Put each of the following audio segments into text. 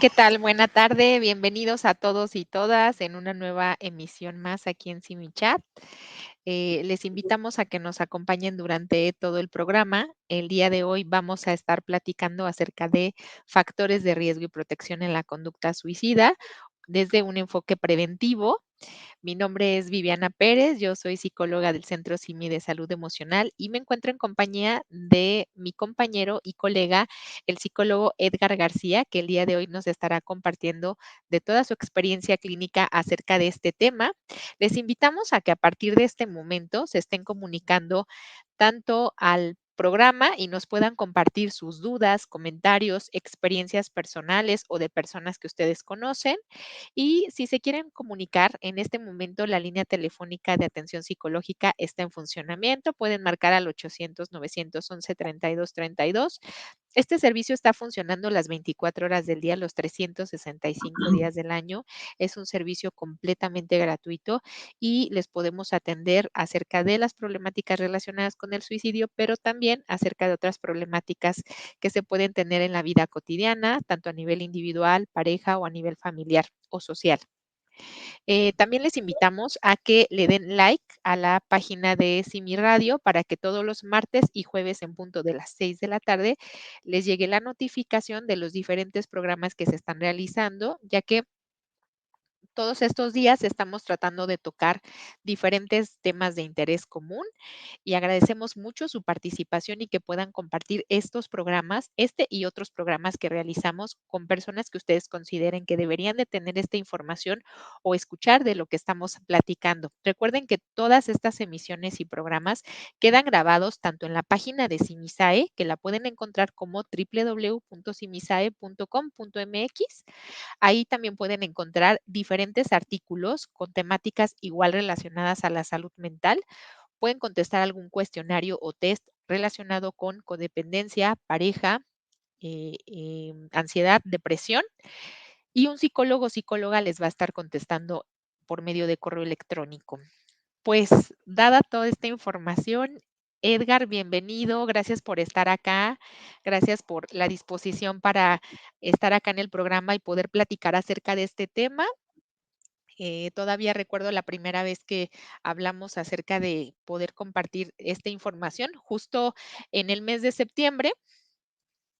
¿Qué tal? Buena tarde, bienvenidos a todos y todas en una nueva emisión más aquí en SimiChat. Les invitamos a que nos acompañen durante todo el programa. El día de hoy vamos a estar platicando acerca de factores de riesgo y protección en la conducta suicida desde un enfoque preventivo. Mi nombre es Viviana Pérez, yo soy psicóloga del Centro CIMI de Salud Emocional y me encuentro en compañía de mi compañero y colega, el psicólogo Edgar García, que el día de hoy nos estará compartiendo de toda su experiencia clínica acerca de este tema. Les invitamos a que a partir de este momento se estén comunicando tanto al programa y nos puedan compartir sus dudas, comentarios, experiencias personales o de personas que ustedes conocen. Y si se quieren comunicar, en este momento la línea telefónica de atención psicológica está en funcionamiento. Pueden marcar al 800-911-3232. Este servicio está funcionando las 24 horas del día, los 365 días del año. Es un servicio completamente gratuito y les podemos atender acerca de las problemáticas relacionadas con el suicidio, pero también acerca de otras problemáticas que se pueden tener en la vida cotidiana, tanto a nivel individual, pareja o a nivel familiar o social. También les invitamos a que le den like a la página de Simi Radio para que todos los martes y jueves en punto de las 6 de la tarde les llegue la notificación de los diferentes programas que se están realizando, ya que todos estos días estamos tratando de tocar diferentes temas de interés común y agradecemos mucho su participación y que puedan compartir estos programas, este y otros programas que realizamos con personas que ustedes consideren que deberían de tener esta información o escuchar de lo que estamos platicando. Recuerden que todas estas emisiones y programas quedan grabados tanto en la página de Simisae, que la pueden encontrar como www.simisae.com.mx. Ahí también pueden encontrar diferentes artículos con temáticas igual relacionadas a la salud mental. Pueden contestar algún cuestionario o test relacionado con codependencia, pareja, ansiedad, depresión, y un psicólogo o psicóloga les va a estar contestando por medio de correo electrónico. Pues, dada toda esta información, Edgar, bienvenido, gracias por estar acá, gracias por la disposición para estar acá en el programa y poder platicar acerca de este tema. Todavía recuerdo la primera vez que hablamos acerca de poder compartir esta información, justo en el mes de septiembre,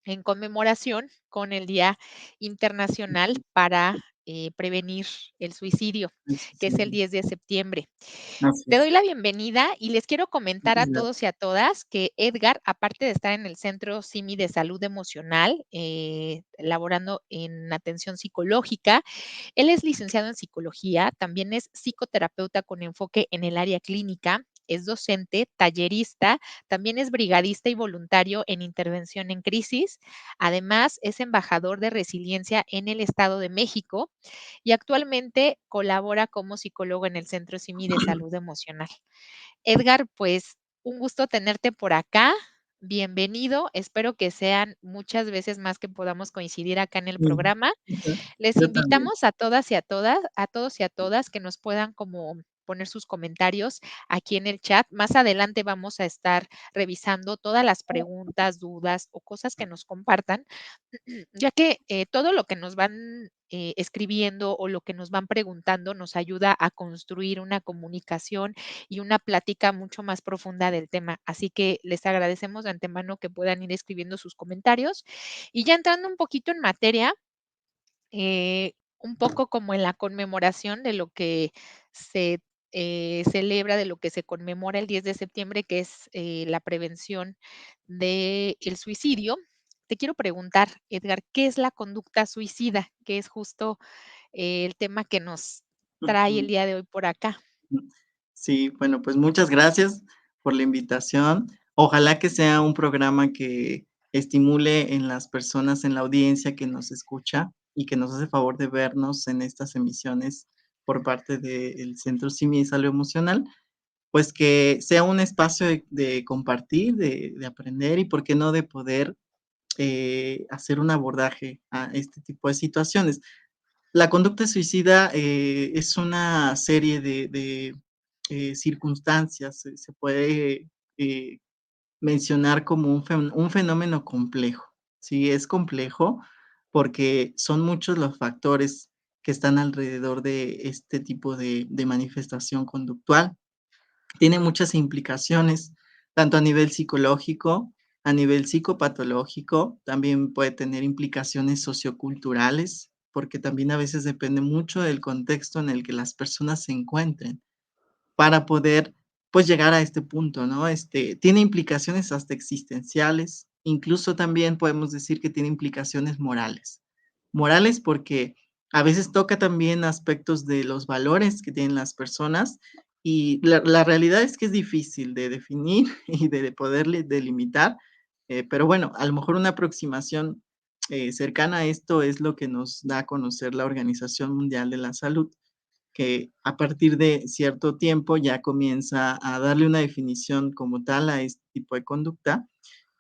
en conmemoración con el Día Internacional para prevenir el suicidio, Sí, que es sí, el 10 de septiembre. así Te es. doy la bienvenida y les quiero comentar a Muchas gracias. todos y a todas que Edgar, aparte de estar en el Centro CIMI de Salud Emocional, laborando en atención psicológica, él es licenciado en psicología, también es psicoterapeuta con enfoque en el área clínica, es docente, tallerista, también es brigadista y voluntario en intervención en crisis. Además, es embajador de resiliencia en el Estado de México y actualmente colabora como psicólogo en el Centro CIMI de Salud Emocional. Edgar, pues un gusto tenerte por acá. Bienvenido. Espero que sean muchas veces más que podamos coincidir acá en el Sí, programa. yo Les yo también. invitamos a todas y a todas, a todos y a todas que nos puedan como poner sus comentarios aquí en el chat. Más adelante vamos a estar revisando todas las preguntas, dudas o cosas que nos compartan, ya que todo lo que nos van escribiendo o lo que nos van preguntando nos ayuda a construir una comunicación y una plática mucho más profunda del tema. Así que les agradecemos de antemano que puedan ir escribiendo sus comentarios. Y ya entrando un poquito en materia, un poco como en la conmemoración de lo que se celebra, de lo que se conmemora el 10 de septiembre, que es la prevención del suicidio. Te quiero preguntar, Edgar, ¿qué es la conducta suicida? Que es justo el tema que nos trae el Ujú. día de hoy por acá. Sí, bueno, pues muchas gracias por la invitación. Ojalá que sea un programa que estimule en las personas en la audiencia que nos escucha y que nos hace favor de vernos en estas emisiones por parte del Centro Simi de Salud Emocional, pues que sea un espacio de compartir, de aprender y, por qué no, de poder, hacer un abordaje a este tipo de situaciones. La conducta suicida, es una serie de circunstancias, se puede, eh, mencionar como un fenómeno complejo, ¿sí? Es complejo porque son muchos los factores que están alrededor de este tipo de manifestación conductual. Tiene muchas implicaciones, tanto a nivel psicológico, a nivel psicopatológico, también puede tener implicaciones socioculturales, porque también a veces depende mucho del contexto en el que las personas se encuentren para poder, pues, llegar a este punto, ¿no? Tiene implicaciones hasta existenciales, incluso también podemos decir que tiene implicaciones morales. Morales porque a veces toca también aspectos de los valores que tienen las personas y la realidad es que es difícil de definir y de poderle delimitar, pero bueno, a lo mejor una aproximación, cercana a esto es lo que nos da a conocer la Organización Mundial de la Salud, que a partir de cierto tiempo ya comienza a darle una definición como tal a este tipo de conducta,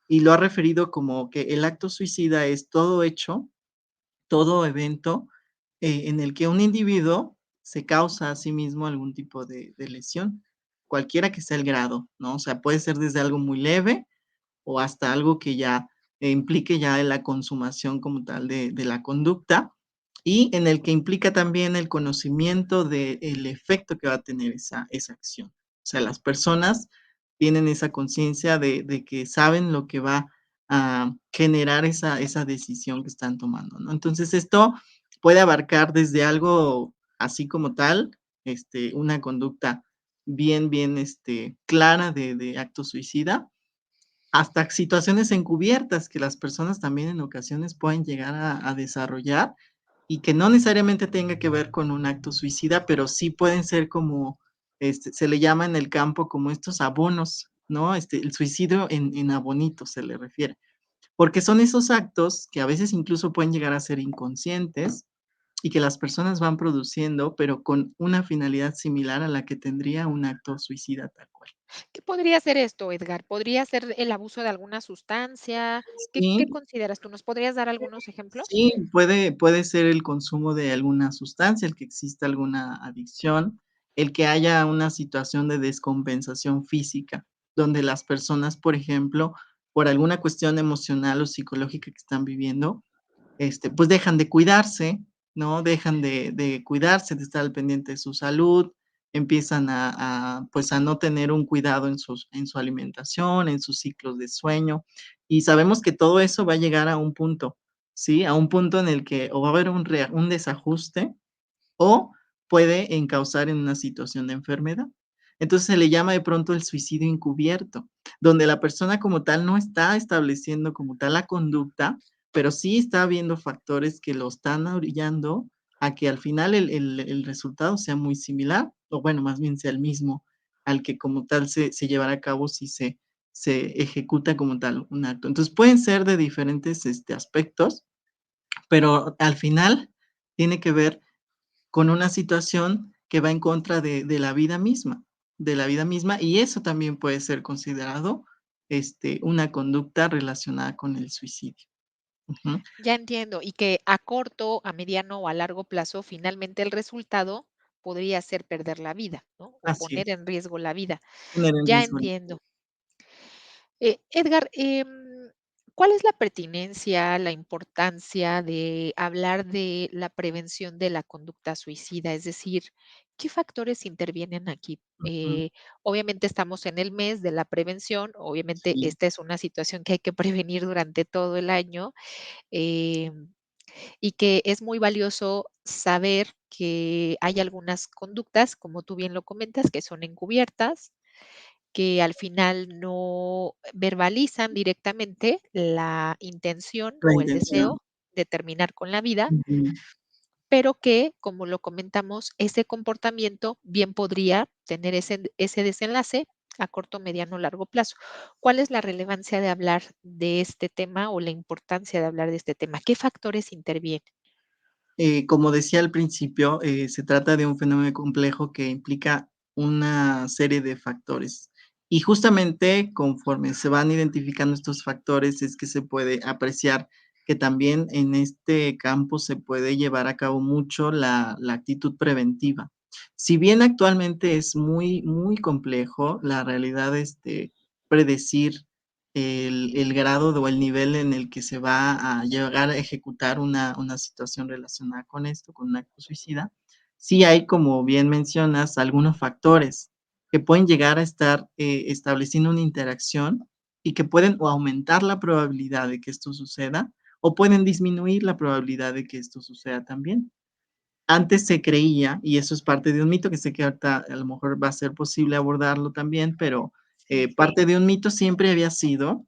y lo ha referido como que el acto suicida es todo hecho, todo evento, en el que un individuo se causa a sí mismo algún tipo de lesión, cualquiera que sea el grado, ¿no? O sea, puede ser desde algo muy leve o hasta algo que ya implique ya la consumación como tal de la conducta, y en el que implica también el conocimiento del efecto que va a tener esa acción. O sea, las personas tienen esa conciencia de que saben lo que va a generar esa decisión que están tomando, ¿no? Entonces, esto puede abarcar desde algo así como tal, una conducta bien, clara de acto suicida, hasta situaciones encubiertas que las personas también en ocasiones pueden llegar a desarrollar y que no necesariamente tenga que ver con un acto suicida, pero sí pueden ser como, se le llama en el campo como estos abonos, ¿no? El suicidio en abonito se le refiere, porque son esos actos que a veces incluso pueden llegar a ser inconscientes y que las personas van produciendo, pero con una finalidad similar a la que tendría un acto suicida tal cual. ¿Qué podría ser esto, Edgar? ¿Podría ser el abuso de alguna sustancia? ¿Qué Sí. consideras tú? ¿Nos podrías dar algunos ejemplos? Sí, puede ser el consumo de alguna sustancia, el que exista alguna adicción, el que haya una situación de descompensación física, donde las personas, por ejemplo, por alguna cuestión emocional o psicológica que están viviendo, pues dejan de cuidarse, ¿no? Dejan de cuidarse, de estar al pendiente de su salud, empiezan pues, a no tener un cuidado en su alimentación, en sus ciclos de sueño, y sabemos que todo eso va a llegar a un punto, ¿sí? A un punto en el que o va a haber un desajuste o puede encauzar en una situación de enfermedad. Entonces, se le llama de pronto el suicidio encubierto, donde la persona como tal no está estableciendo como tal la conducta, pero sí está habiendo factores que lo están orillando a que al final el resultado sea muy similar, o bueno, más bien sea el mismo al que como tal se llevará a cabo si se ejecuta como tal un acto. Entonces, pueden ser de diferentes, aspectos, pero al final tiene que ver con una situación que va en contra de la vida misma, y eso también puede ser considerado, una conducta relacionada con el suicidio. Ujú. Ya entiendo, y que a corto, a mediano o a largo plazo, finalmente el resultado podría ser perder la vida, ¿no? O Así poner es, en riesgo la vida. poner en Ya riesgo entiendo. Edgar, ¿cuál es la pertinencia, la importancia de hablar de la prevención de la conducta suicida? Es decir, ¿qué factores intervienen aquí? ujú, Obviamente estamos en el mes de la prevención, obviamente sí, esta es una situación que hay que prevenir durante todo el año, y que es muy valioso saber que hay algunas conductas, como tú bien lo comentas, que son encubiertas, que al final no verbalizan directamente la intención la o el intención. deseo de terminar con la vida, Ujú. pero que, como lo comentamos, ese comportamiento bien podría tener ese desenlace a corto, mediano, largo plazo. ¿Cuál es la relevancia de hablar de este tema o la importancia de hablar de este tema? ¿Qué factores intervienen? Como decía al principio, se trata de un fenómeno complejo que implica una serie de factores. Y justamente conforme se van identificando estos factores es que se puede apreciar que también en este campo se puede llevar a cabo mucho la actitud preventiva. Si bien actualmente es muy complejo, la realidad, predecir el grado o el nivel en el que se va a llegar a ejecutar una situación relacionada con esto, con un acto suicida. Sí hay, como bien mencionas, algunos factores que pueden llegar a estar, estableciendo una interacción y que pueden o aumentar la probabilidad de que esto suceda, o pueden disminuir la probabilidad de que esto suceda también. Antes se creía, y eso es parte de un mito, que sé que ahorita a lo mejor va a ser posible abordarlo también, pero, Sí. parte de un mito siempre había sido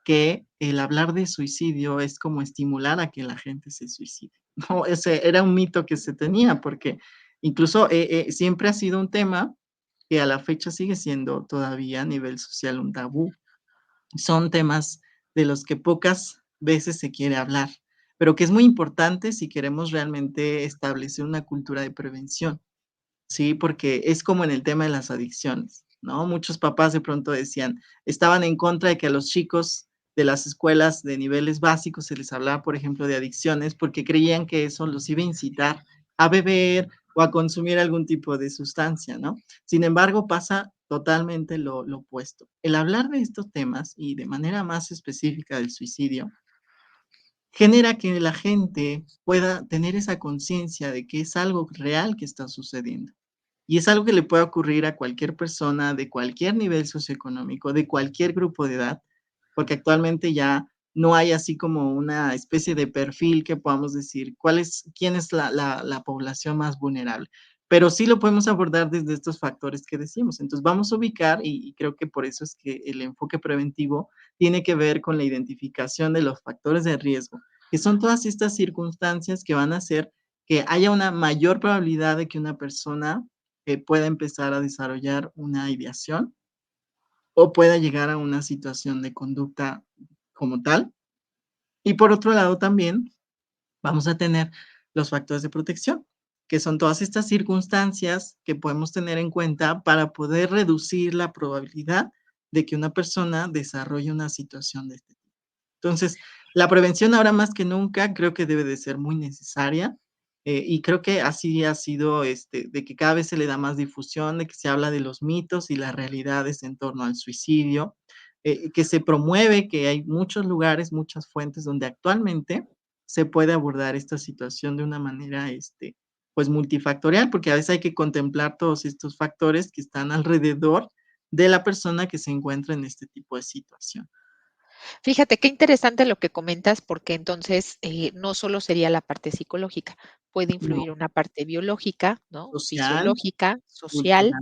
que el hablar de suicidio es como estimular a que la gente se suicide, ¿no? Ese era un mito que se tenía, porque incluso, siempre ha sido un tema que a la fecha sigue siendo todavía a nivel social un tabú. Son temas de los que pocas veces se quiere hablar, pero que es muy importante si queremos realmente establecer una cultura de prevención. Sí, porque es como en el tema de las adicciones, ¿no? Muchos papás de pronto decían, estaban en contra de que a los chicos de las escuelas de niveles básicos se les hablara, por ejemplo, de adicciones, porque creían que eso los iba a incitar a beber o a consumir algún tipo de sustancia, ¿no? Sin embargo, pasa totalmente lo opuesto. El hablar de estos temas y de manera más específica del suicidio, genera que la gente pueda tener esa conciencia de que es algo real que está sucediendo. Y es algo que le puede ocurrir a cualquier persona de cualquier nivel socioeconómico, de cualquier grupo de edad, porque actualmente ya no hay así como una especie de perfil que podamos decir quién es la población más vulnerable. Pero sí lo podemos abordar desde estos factores que decimos. Entonces vamos a ubicar, y creo que por eso es que el enfoque preventivo tiene que ver con la identificación de los factores de riesgo, que son todas estas circunstancias que van a hacer que haya una mayor probabilidad de que una persona pueda empezar a desarrollar una ideación o pueda llegar a una situación de conducta como tal. Y por otro lado también vamos a tener los factores de protección, que son todas estas circunstancias que podemos tener en cuenta para poder reducir la probabilidad de que una persona desarrolle una situación de este tipo. Entonces, la prevención ahora más que nunca creo que debe de ser muy necesaria, y creo que así ha sido, de que cada vez se le da más difusión, de que se habla de los mitos y las realidades en torno al suicidio, que se promueve, que hay muchos lugares, muchas fuentes donde actualmente se puede abordar esta situación de una manera, pues, multifactorial, porque a veces hay que contemplar todos estos factores que están alrededor de la persona que se encuentra en este tipo de situación. Fíjate qué interesante lo que comentas, porque entonces, no solo sería la parte psicológica, puede No, influir una parte biológica, ¿no? social, Fisiológica, social,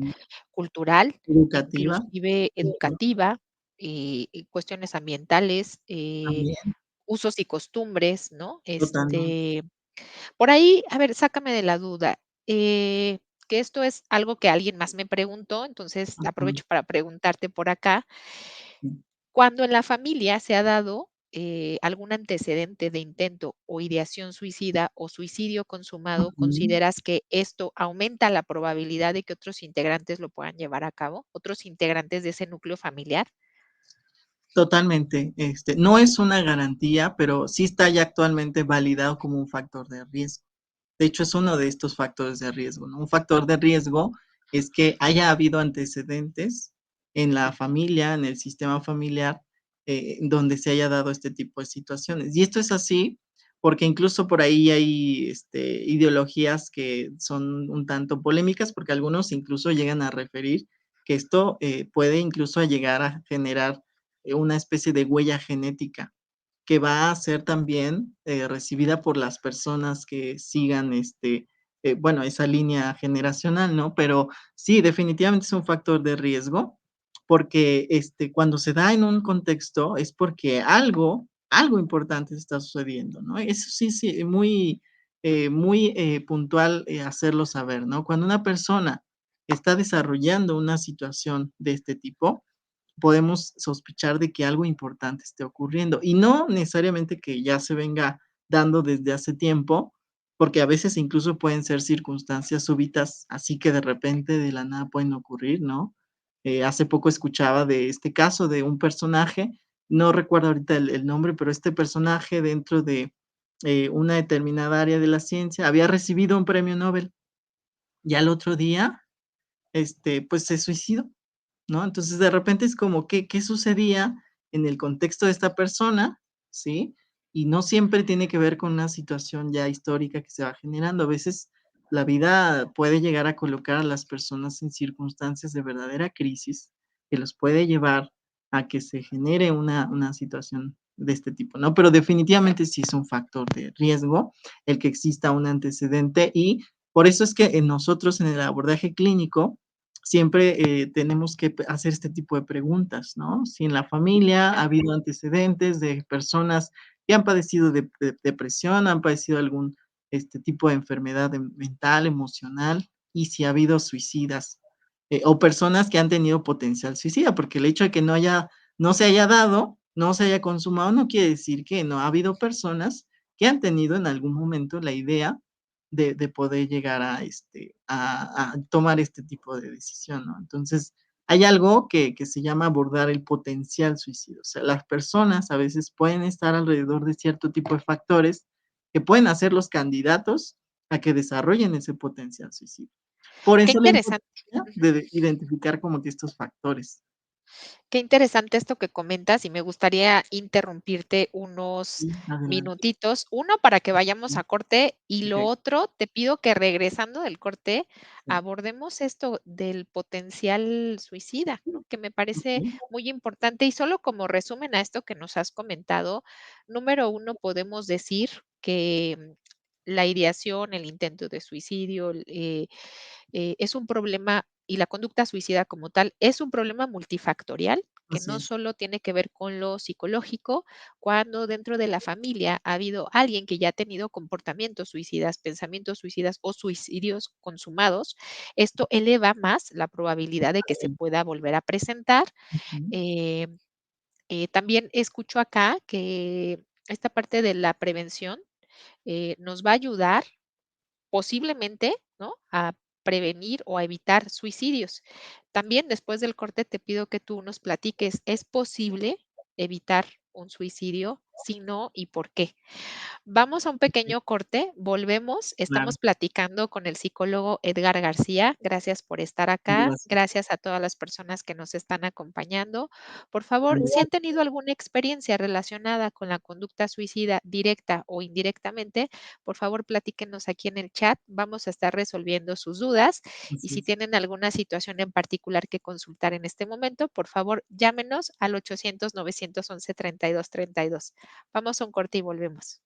cultural, cultural, educativa, inclusive educativa, y cuestiones ambientales, también, usos y costumbres, ¿no? totalmente. Por ahí, a ver, sácame de la duda, que esto es algo que alguien más me preguntó, entonces Ujú, aprovecho para preguntarte por acá. sí. Cuando en la familia se ha dado, algún antecedente de intento o ideación suicida o suicidio consumado, Ujú, ¿consideras que esto aumenta la probabilidad de que otros integrantes lo puedan llevar a cabo? ¿Otros integrantes de ese núcleo familiar? totalmente, no es una garantía, pero sí está ya actualmente validado como un factor de riesgo. De hecho, es uno de estos factores de riesgo, ¿no? Un factor de riesgo es que haya habido antecedentes en la familia, en el sistema familiar, donde se haya dado este tipo de situaciones. Y esto es así porque incluso por ahí hay, ideologías que son un tanto polémicas, porque algunos incluso llegan a referir que esto, puede incluso llegar a generar, una especie de huella genética que va a ser también, recibida por las personas que sigan, bueno, esa línea generacional, ¿no? Pero sí, definitivamente es un factor de riesgo, porque, cuando se da en un contexto es porque algo importante está sucediendo, ¿no? Eso sí, sí, muy, puntual, hacerlo saber, ¿no? Cuando una persona está desarrollando una situación de este tipo, podemos sospechar de que algo importante esté ocurriendo, y no necesariamente que ya se venga dando desde hace tiempo, porque a veces incluso pueden ser circunstancias súbitas, así que de repente de la nada pueden ocurrir, ¿no? Hace poco escuchaba de este caso de un personaje, no recuerdo ahorita el nombre, pero este personaje dentro de, una determinada área de la ciencia había recibido un premio Nobel, y al otro día, pues se suicidó. ¿No? Entonces, de repente es como, ¿qué sucedía? en el contexto de esta persona, ¿sí? Y no siempre tiene que ver con una situación ya histórica que se va generando. A veces la vida puede llegar a colocar a las personas en circunstancias de verdadera crisis, que los puede llevar a que se genere una situación de este tipo, ¿no? Pero definitivamente sí es un factor de riesgo el que exista un antecedente y por eso es que en nosotros en el abordaje clínico siempre, tenemos que hacer este tipo de preguntas, ¿no? Si en la familia ha habido antecedentes de personas que han padecido de depresión, han padecido algún, tipo de enfermedad mental, emocional, y si ha habido suicidas, o personas que han tenido potencial suicida, porque el hecho de que no se haya dado, no se haya consumado, no quiere decir que no ha habido personas que han tenido en algún momento la idea de poder llegar a, a tomar este tipo de decisión, ¿no? Entonces, hay algo que se llama abordar el potencial suicidio. O sea, las personas a veces pueden estar alrededor de cierto tipo de factores que pueden hacer los candidatos a que desarrollen ese potencial suicidio. Por Qué eso la interesante. importancia Ujú. de identificar como que estos factores. Qué interesante esto que comentas y me gustaría interrumpirte unos Sí, adelante. minutitos. Uno, para que vayamos Sí, a corte y lo okey, otro, te pido que regresando del corte sí. abordemos esto del potencial suicida, ¿no? Que me parece Okey, muy importante. Y solo como resumen a esto que nos has comentado, número uno, podemos decir que la ideación, el intento de suicidio, es un problema y la conducta suicida como tal es un problema multifactorial que así no es. solo tiene que ver con lo psicológico, cuando dentro de la familia ha habido alguien que ya ha tenido comportamientos suicidas, pensamientos suicidas o suicidios consumados, esto eleva más la probabilidad de que se Sí, pueda volver a presentar. ujú, Eh, También escucho acá que esta parte de la prevención nos va a ayudar posiblemente, ¿no? A prevenir o a evitar suicidios. También después del corte te pido que tú nos platiques, ¿es posible evitar un suicidio? Si no, ¿y por qué? Vamos a un okey, pequeño corte, volvemos, claro, estamos platicando con el psicólogo Edgar García. Gracias por estar acá, gracias. gracias a todas las personas que nos están acompañando. Por favor, si han Adelante. tenido alguna experiencia relacionada con la conducta suicida directa o indirectamente, por favor platíquenos aquí en el chat. Vamos a estar resolviendo sus dudas y Así si es. tienen alguna situación en particular que consultar en este momento, por favor llámenos al 800-911-3232. Vamos a un corte y volvemos.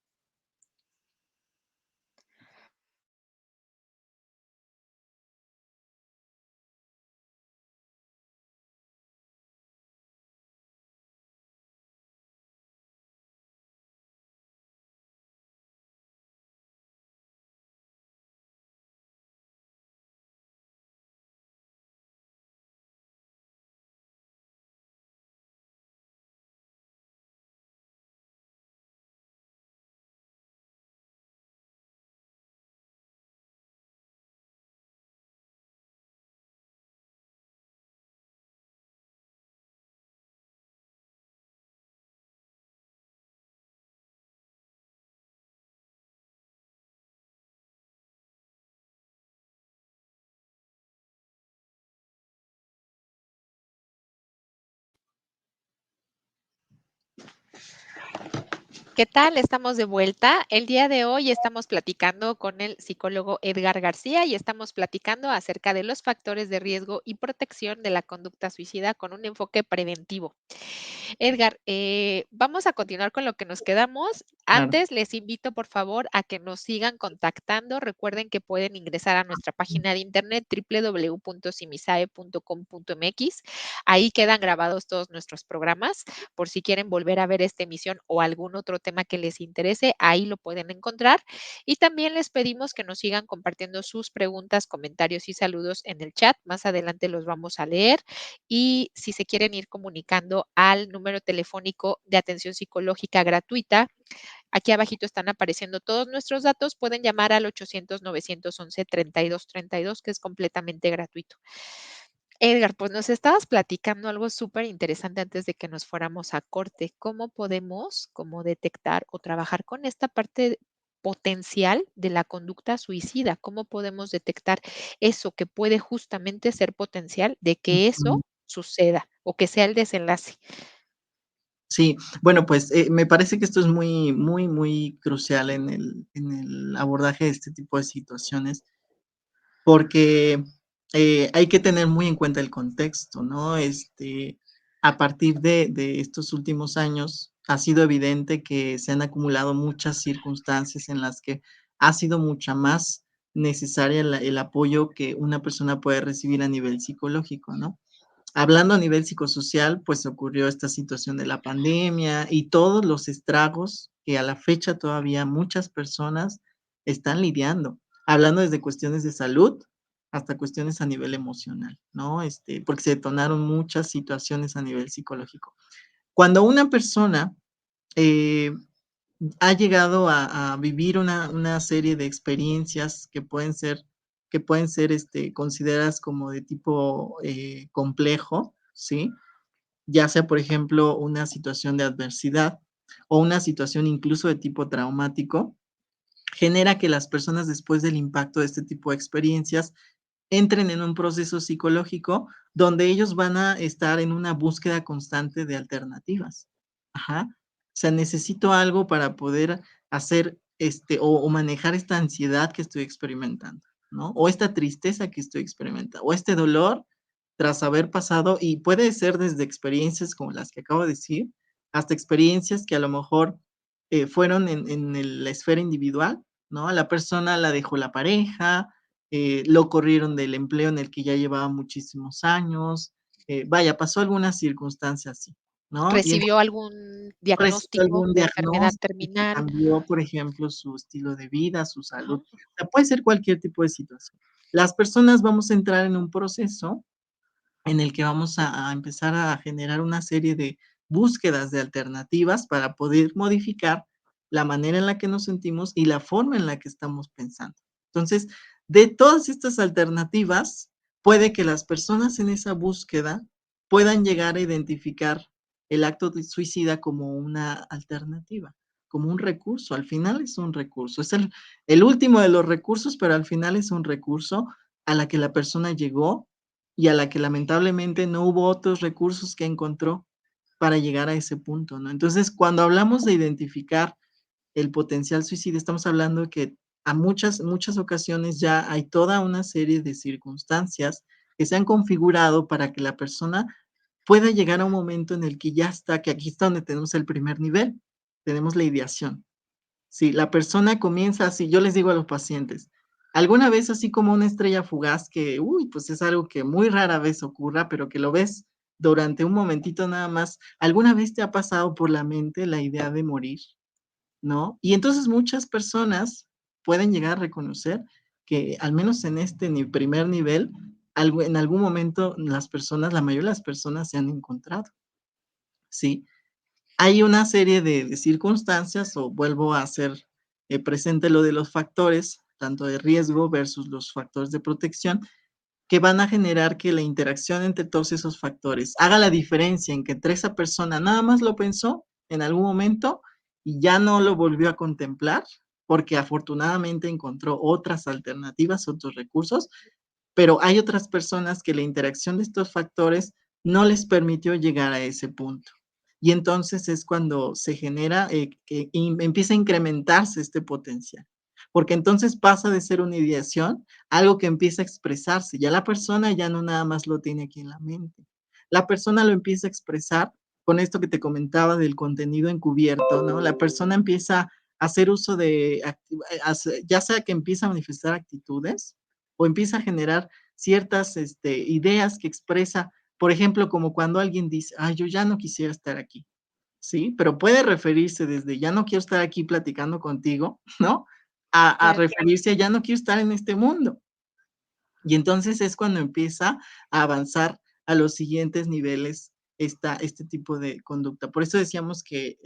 ¿Qué tal? Estamos de vuelta. El día de hoy estamos platicando con el psicólogo Edgar García y estamos platicando acerca de los factores de riesgo y protección de la conducta suicida con un enfoque preventivo. Edgar, vamos a continuar con lo que nos quedamos. Claro. Antes les invito, por favor, a que nos sigan contactando. Recuerden que pueden ingresar a nuestra página de internet www.simisae.com.mx. Ahí quedan grabados todos nuestros programas. Por si quieren volver a ver esta emisión o algún otro tema que les interese, ahí lo pueden encontrar. Y también les pedimos que nos sigan compartiendo sus preguntas, comentarios y saludos en el chat. Más adelante los vamos a leer y si se quieren ir comunicando al número telefónico de atención psicológica gratuita, aquí abajito están apareciendo todos nuestros datos, pueden llamar al 800-911-3232, que es completamente gratuito. Edgar, pues nos estabas platicando algo súper interesante antes de que nos fuéramos a corte. ¿Cómo podemos como detectar o trabajar con esta parte potencial de la conducta suicida? ¿Cómo podemos detectar eso que puede justamente ser potencial de que Ujú. eso suceda o que sea el desenlace? Sí, bueno, pues, me parece que esto es muy, muy, muy crucial en el abordaje de este tipo de situaciones, porque, hay que tener muy en cuenta el contexto, ¿no? A partir de estos últimos años, ha sido evidente que se han acumulado muchas circunstancias en las que ha sido mucha más necesaria el apoyo que una persona puede recibir a nivel psicológico, ¿no? Hablando a nivel psicosocial, pues ocurrió esta situación de la pandemia y todos los estragos que a la fecha todavía muchas personas están lidiando, hablando desde cuestiones de salud hasta cuestiones a nivel emocional, ¿no? Porque se detonaron muchas situaciones a nivel psicológico. Cuando una persona, eh, ha llegado a vivir una serie de experiencias que pueden ser, consideradas como de tipo, complejo, ¿sí? Ya sea, por ejemplo, una situación de adversidad o una situación incluso de tipo traumático, genera que las personas después del impacto de este tipo de experiencias entren en un proceso psicológico donde ellos van a estar en una búsqueda constante de alternativas. Ajá. O sea, necesito algo para poder hacer, o manejar esta ansiedad que estoy experimentando, ¿no? O esta tristeza que estoy experimentando, o este dolor tras haber pasado, y puede ser desde experiencias como las que acabo de decir, hasta experiencias que a lo mejor, fueron en la esfera individual, ¿no? A la persona la dejó la pareja, lo corrieron del empleo en el que ya llevaba muchísimos años, vaya, pasó alguna circunstancia así, ¿no? Y ¿Recibió algún recibió diagnóstico algún de enfermedad diagnóstico que terminal? cambió, por ejemplo, su estilo de vida, su salud. Ajá. O sea, puede ser cualquier tipo de situación. Las personas vamos a entrar en un proceso en el que vamos a empezar a generar una serie de búsquedas de alternativas para poder modificar la manera en la que nos sentimos y la forma en la que estamos pensando. Entonces, de todas estas alternativas, puede que las personas en esa búsqueda puedan llegar a identificar el acto de suicida como una alternativa, como un recurso. Al final es un recurso, es el último de los recursos, pero al final es un recurso a la que la persona llegó y a la que lamentablemente no hubo otros recursos que encontró para llegar a ese punto, ¿no? Entonces, cuando hablamos de identificar el potencial suicida, estamos hablando que a muchas ocasiones ya hay toda una serie de circunstancias que se han configurado para que la persona pueda llegar a un momento en el que ya está, que aquí está donde tenemos el primer nivel, tenemos la ideación. Sí, la persona comienza así, yo les digo a los pacientes, alguna vez así como una estrella fugaz que, uy, pues es algo que muy rara vez ocurra, pero que lo ves durante un momentito nada más, ¿alguna vez te ha pasado por la mente la idea de morir? ¿No? Y entonces muchas personas pueden llegar a reconocer que al menos en este primer nivel, en algún momento las personas, la mayoría de las personas se han encontrado, ¿sí? Hay una serie de circunstancias, o vuelvo a hacer, presente lo de los factores, tanto de riesgo versus los factores de protección, que van a generar que la interacción entre todos esos factores haga la diferencia en que entre esa persona nada más lo pensó en algún momento y ya no lo volvió a contemplar, porque afortunadamente encontró otras alternativas, otros recursos, pero hay otras personas que la interacción de estos factores no les permitió llegar a ese punto. Y entonces es cuando se genera, que empieza a incrementarse este potencial, porque entonces pasa de ser una ideación a algo que empieza a expresarse. Ya la persona ya no nada más lo tiene aquí en la mente. La persona lo empieza a expresar con esto que te comentaba del contenido encubierto, ¿no? La persona empieza a hacer uso de, ya sea que empieza a manifestar actitudes o empieza a generar ciertas, ideas que expresa, por ejemplo, como cuando alguien dice: "Ay, yo ya no quisiera estar aquí", ¿sí? Pero puede referirse desde: "Ya no quiero estar aquí platicando contigo", ¿no? A Claro. referirse a: "Ya no quiero estar en este mundo". Y entonces es cuando empieza a avanzar a los siguientes niveles este tipo de conducta. Por eso decíamos que,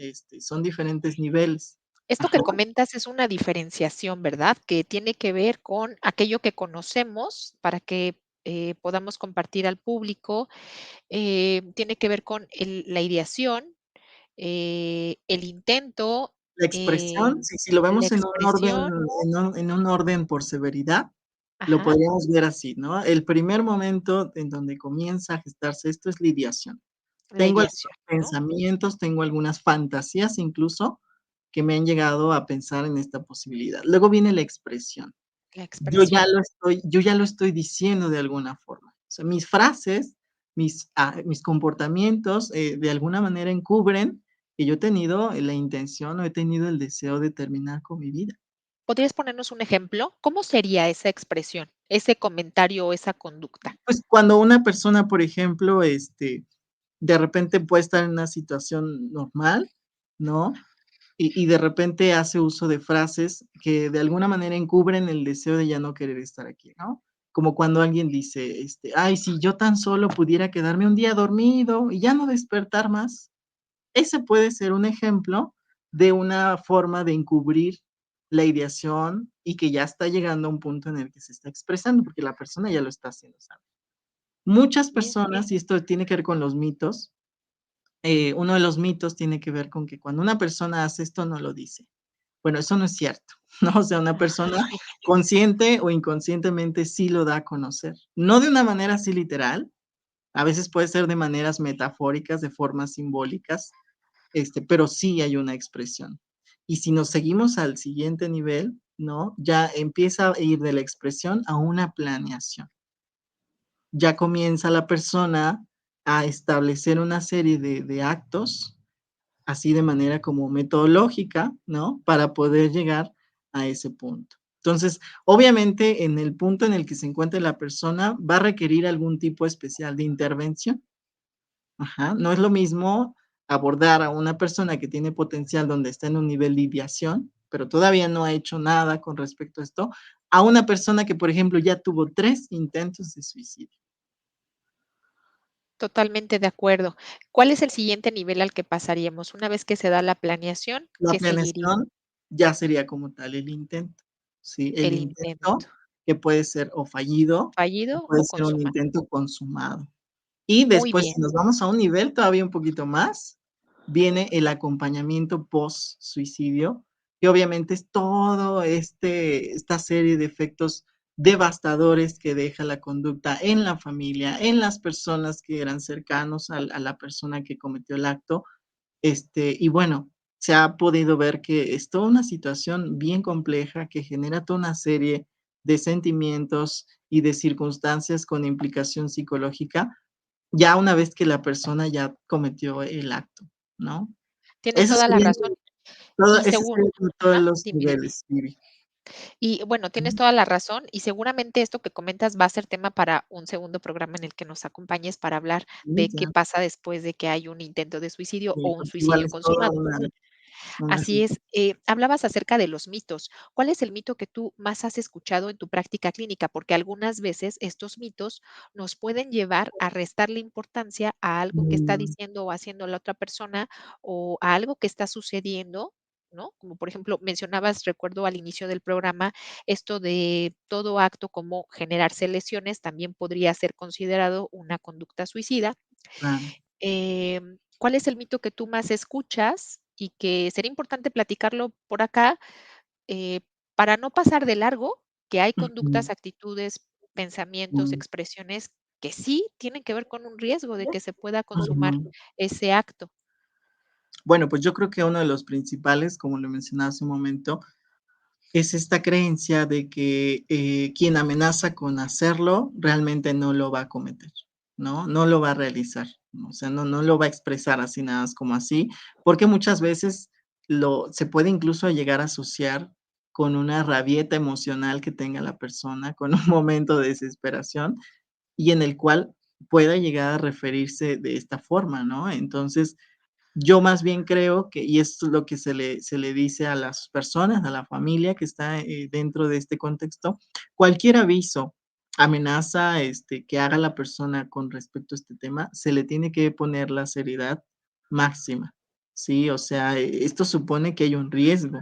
son diferentes niveles. Esto Ajá, que comentas es una diferenciación, ¿verdad? Que tiene que ver con aquello que conocemos para que, podamos compartir al público, tiene que ver con la ideación, el intento, la eh, expresión, si lo la vemos en un orden expresión. en un orden por severidad, lo Ajá. podríamos ver así, ¿no? El primer momento en donde comienza a gestarse esto es la ideación. La Tengo algunos ideación, ¿no? pensamientos, tengo algunas fantasías incluso, que me han llegado a pensar en esta posibilidad. Luego viene la expresión. La Yo ya expresión. lo estoy diciendo de alguna forma. O sea, mis frases, mis comportamientos, de alguna manera encubren que yo he tenido la intención o he tenido el deseo de terminar con mi vida. ¿Podrías ponernos un ejemplo? ¿Cómo sería esa expresión, ese comentario o esa conducta? Pues, cuando una persona, por ejemplo, de repente puede estar en una situación normal, ¿no? Y de repente hace uso de frases que de alguna manera encubren el deseo de ya no querer estar aquí, ¿no? Como cuando alguien dice, "Ay, si yo tan solo pudiera quedarme un día dormido y ya no despertar más". Ese puede ser un ejemplo de una forma de encubrir la ideación y que ya está llegando a un punto en el que se está expresando, porque la persona ya lo está haciendo, ¿sabes? Muchas Bien, personas, y esto tiene que ver con los mitos, uno de los mitos tiene que ver con que cuando una persona hace esto, no lo dice. Bueno, eso no es cierto, ¿no? O sea, una persona consciente o inconscientemente sí lo da a conocer. No de una manera así literal, a veces puede ser de maneras metafóricas, de formas simbólicas, pero sí hay una expresión. Y si nos seguimos al siguiente nivel, ¿no? Ya empieza a ir de la expresión a una planeación. Ya comienza la persona a establecer una serie de actos, así de manera como metodológica, ¿no? Para poder llegar a ese punto. Entonces, obviamente, en el punto en el que se encuentre la persona, va a requerir algún tipo especial de intervención. Ajá, no es lo mismo abordar a una persona que tiene potencial donde está en un nivel de ideación, pero todavía no ha hecho nada con respecto a esto, a una persona que, por ejemplo, ya tuvo 3 intentos de suicidio. totalmente de acuerdo. ¿Cuál es el siguiente nivel al que pasaríamos? Una vez que se da la planeación, La ¿qué seguiría? planeación ya sería como tal el intento, ¿sí? El El intento intento, que puede ser o fallido, o fallido puede o ser un consumado. intento consumado. Y Muy después, bien, si nos vamos a un nivel todavía un poquito más, viene el acompañamiento post-suicidio, que obviamente es todo esta serie de efectos devastadores que deja la conducta en la familia, en las personas que eran cercanos a la persona que cometió el acto, y bueno, se ha podido ver que es toda una situación bien compleja que genera toda una serie de sentimientos y de circunstancias con implicación psicológica, ya una vez que la persona ya cometió el acto, ¿no? tienes Eso toda la serían razón. todo Y ese seguro, serían como todos ajá, los dime, dime. niveles, Vivi. Y bueno, tienes Ujú. toda la razón y seguramente esto que comentas va a ser tema para un segundo programa en el que nos acompañes para hablar Sí, de qué ya, pasa después de que hay un intento de suicidio sí, o un porque igual suicidio es toda consumado. una Así situación. es. Hablabas acerca de los mitos. ¿Cuál es el mito que tú más has escuchado en tu práctica clínica? Porque algunas veces estos mitos nos pueden llevar a restarle importancia a algo que está Mm, diciendo o haciendo la otra persona o a algo que está sucediendo, ¿no? Como por ejemplo, mencionabas, recuerdo al inicio del programa, esto de todo acto como generarse lesiones también podría ser considerado una conducta suicida. claro. ¿Cuál es el mito que tú más escuchas y que sería importante platicarlo por acá, eh, para no pasar de largo, que hay Ujú, conductas, actitudes, pensamientos, mm. expresiones que sí tienen que ver con un riesgo de que se pueda consumar Ujú. ese acto? Bueno, pues yo creo que uno de los principales, como lo mencionaba hace un momento, es esta creencia de que, quien amenaza con hacerlo realmente no lo va a cometer, ¿no? No lo va a realizar, ¿no? O sea, no lo va a expresar así nada más como así, porque muchas veces lo se puede incluso llegar a asociar con una rabieta emocional que tenga la persona, con un momento de desesperación, y en el cual pueda llegar a referirse de esta forma, ¿no? Entonces, yo más bien creo que y esto es lo que se le dice a las personas, a la familia que está, dentro de este contexto, cualquier aviso, amenaza, que haga la persona con respecto a este tema, se le tiene que poner la seriedad máxima, ¿sí? O sea, esto supone que hay un riesgo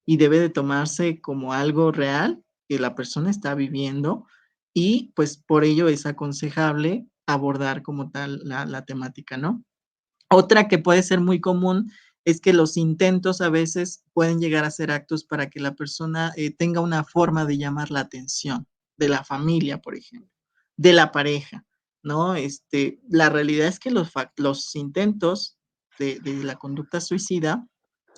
y debe de tomarse como algo real que la persona está viviendo y, pues, por ello es aconsejable abordar como tal la temática, ¿no? Otra que puede ser muy común es que los intentos a veces pueden llegar a ser actos para que la persona, tenga una forma de llamar la atención de la familia, por ejemplo, de la pareja. ¿no? La realidad es que los intentos de la conducta suicida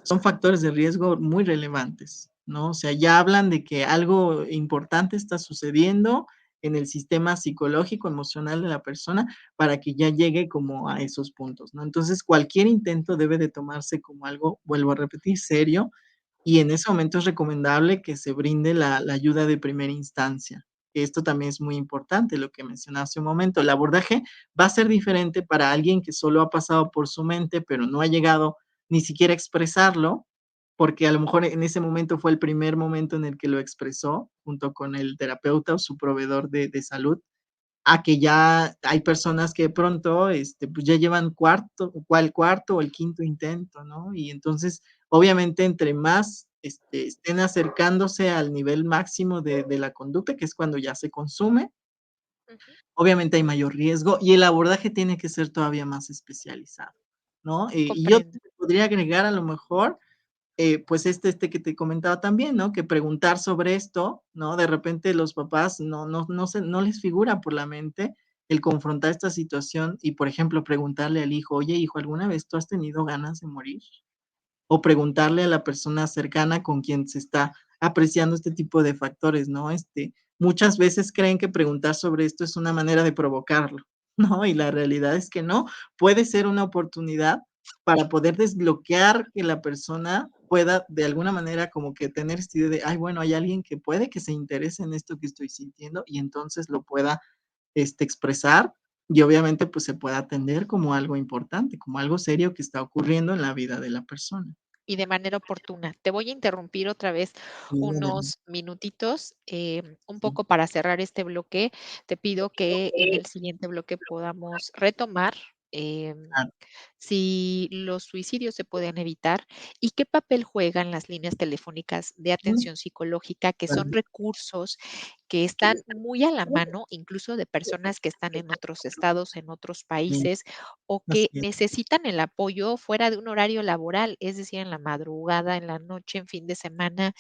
son factores de riesgo muy relevantes, ¿no? O sea, ya hablan de que algo importante está sucediendo en el sistema psicológico, emocional de la persona para que ya llegue como a esos puntos, ¿no? Entonces, cualquier intento debe de tomarse como algo, vuelvo a repetir, serio, y en ese momento es recomendable que se brinde la ayuda de primera instancia. Esto también es muy importante, lo que mencioné hace un momento. El abordaje va a ser diferente para alguien que solo ha pasado por su mente, pero no ha llegado ni siquiera a expresarlo, porque a lo mejor en ese momento fue el primer momento en el que lo expresó junto con el terapeuta o su proveedor de salud. A que ya hay personas que de pronto, pues, ya llevan cuarto o el quinto intento, ¿no? Y entonces, obviamente, entre más, estén acercándose al nivel máximo de la conducta, que es cuando ya se consume, Ujú, obviamente hay mayor riesgo y el abordaje tiene que ser todavía más especializado, ¿no? Y yo comprendo. podría agregar a lo mejor pues, que te comentaba también, ¿no? Que preguntar sobre esto, ¿no? De repente los papás no les figura por la mente el confrontar esta situación y, por ejemplo, preguntarle al hijo: "Oye, hijo, ¿alguna vez tú has tenido ganas de morir?". O preguntarle a la persona cercana con quien se está apreciando este tipo de factores, ¿no? Muchas veces creen que preguntar sobre esto es una manera de provocarlo, ¿no? Y la realidad es que no, puede ser una oportunidad para poder desbloquear que la persona pueda de alguna manera como que tener esta idea de: "Ay, bueno, hay alguien que puede que se interese en esto que estoy sintiendo", y entonces lo pueda, expresar y obviamente, pues, se pueda atender como algo importante, como algo serio que está ocurriendo en la vida de la persona. Y de manera oportuna. Te voy a interrumpir otra vez Sí, adelante. unos minutitos, un Sí. poco para cerrar este bloque. Te pido que en el siguiente bloque podamos retomar Claro. si los suicidios se pueden evitar y qué papel juegan las líneas telefónicas de Mm, atención psicológica, que son claro. recursos que están muy a la mano, incluso de personas que están en otros estados, en otros Sí, países, o así que es. necesitan el apoyo fuera de un horario laboral, es decir, en la madrugada, en la noche, en fin de semana.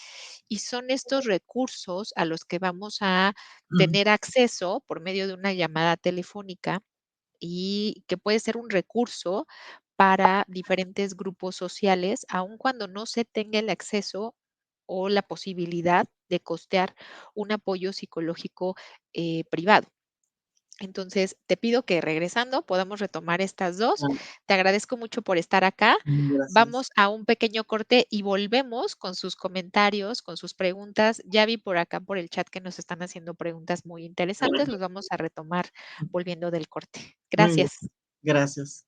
Y son estos recursos a los que vamos a Mm, tener acceso por medio de una llamada telefónica y que puede ser un recurso para diferentes grupos sociales, aun cuando no se tenga el acceso o la posibilidad de costear un apoyo psicológico privado. Entonces, te pido que regresando podamos retomar estas dos. claro. Te agradezco mucho por estar acá. Gracias. Vamos a un pequeño corte y volvemos con sus comentarios, con sus preguntas. Ya vi por acá por el chat que nos están haciendo preguntas muy interesantes. Los vamos a retomar volviendo del corte. Muy bien, Gracias. gracias.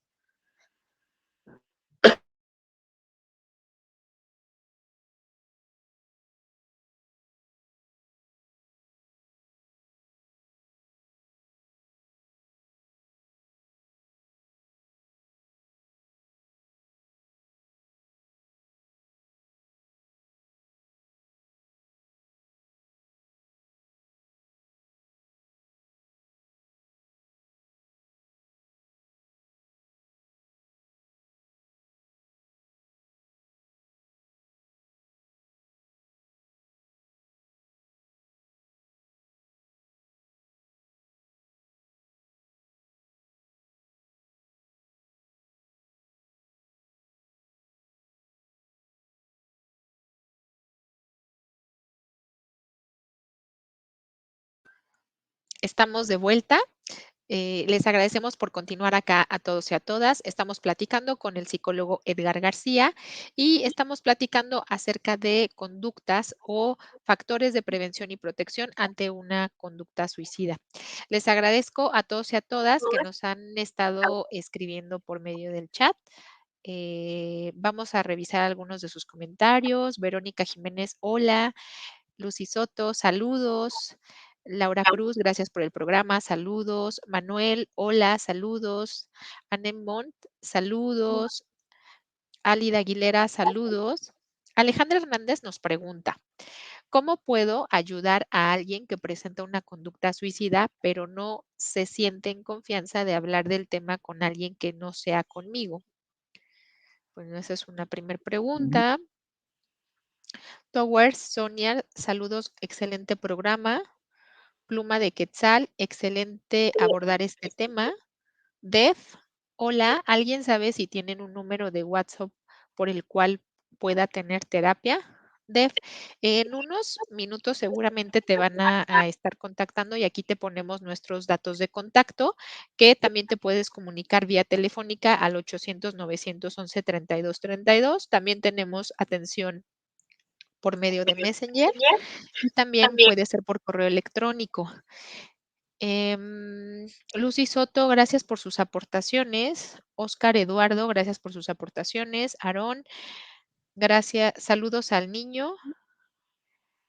Estamos de vuelta. Les agradecemos por continuar acá a todos y a todas. Estamos platicando con el psicólogo Edgar García y estamos platicando acerca de conductas o factores de prevención y protección ante una conducta suicida. Les agradezco a todos y a todas que nos han estado escribiendo por medio del chat. Vamos a revisar algunos de sus comentarios. Verónica Jiménez, hola. Lucy Soto, saludos. Laura Cruz, gracias por el programa, saludos. Manuel, hola, saludos. Anne Mont, saludos. Alida Aguilera, saludos. Alejandra Hernández nos pregunta, ¿cómo puedo ayudar a alguien que presenta una conducta suicida, pero no se siente en confianza de hablar del tema con alguien que no sea conmigo? Bueno, esa es una primera Ujú. pregunta. Towers, Sonia, saludos, excelente programa. Pluma de Quetzal, excelente abordar este tema. Def, hola, ¿alguien sabe si tienen un número de WhatsApp por el cual pueda tener terapia? Def, en unos minutos seguramente te van a estar contactando y aquí te ponemos nuestros datos de contacto, que también te puedes comunicar vía telefónica al 800-911-3232. También tenemos atención por medio de Messenger y también puede ser por correo electrónico. Lucy Soto, gracias por sus aportaciones. Oscar Eduardo, gracias por sus aportaciones. Aarón, gracias. Saludos al niño.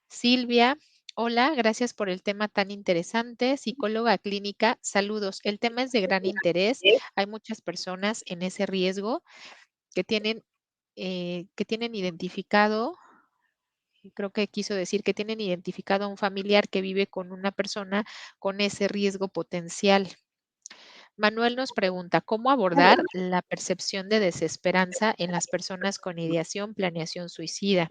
Silvia, hola, gracias por el tema tan interesante. Psicóloga clínica, saludos. El tema es de gran interés. Hay muchas personas en ese riesgo que tienen identificado, creo que quiso decir que tienen identificado a un familiar que vive con una persona con ese riesgo potencial. Manuel nos pregunta, ¿cómo abordar la percepción de desesperanza en las personas con ideación, planeación suicida?